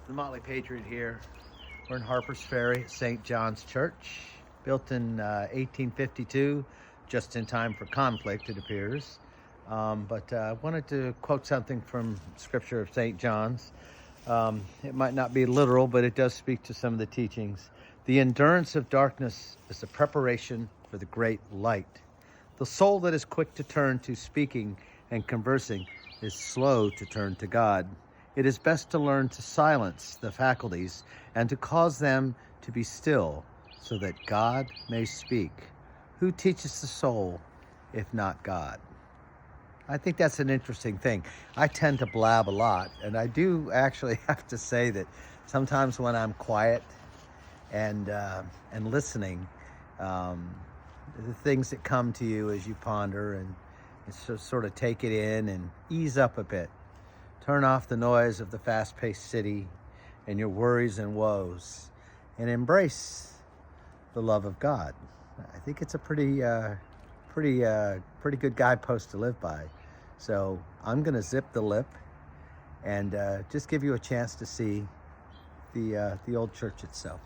The Motley Patriot here. We're in Harpers Ferry, St. John's Church, built in 1852, just in time for conflict, it appears. But I wanted to quote something from Scripture of St. John's. It might not be literal, but it does speak to some of the teachings. The endurance of darkness is a preparation for the great light. The soul that is quick to turn to speaking and conversing is slow to turn to God. It is best to learn to silence the faculties and to cause them to be still so that God may speak. Who teaches the soul if not God? I think that's an interesting thing. I tend to blab a lot, and I do actually have to say that sometimes when I'm quiet and listening, the things that come to you as you ponder and just sort of take it in and ease up a bit. Turn off the noise of the fast-paced city and your worries and woes, and embrace the love of God. I think it's a pretty good guidepost to live by. So I'm going to zip the lip and just give you a chance to see the old church itself.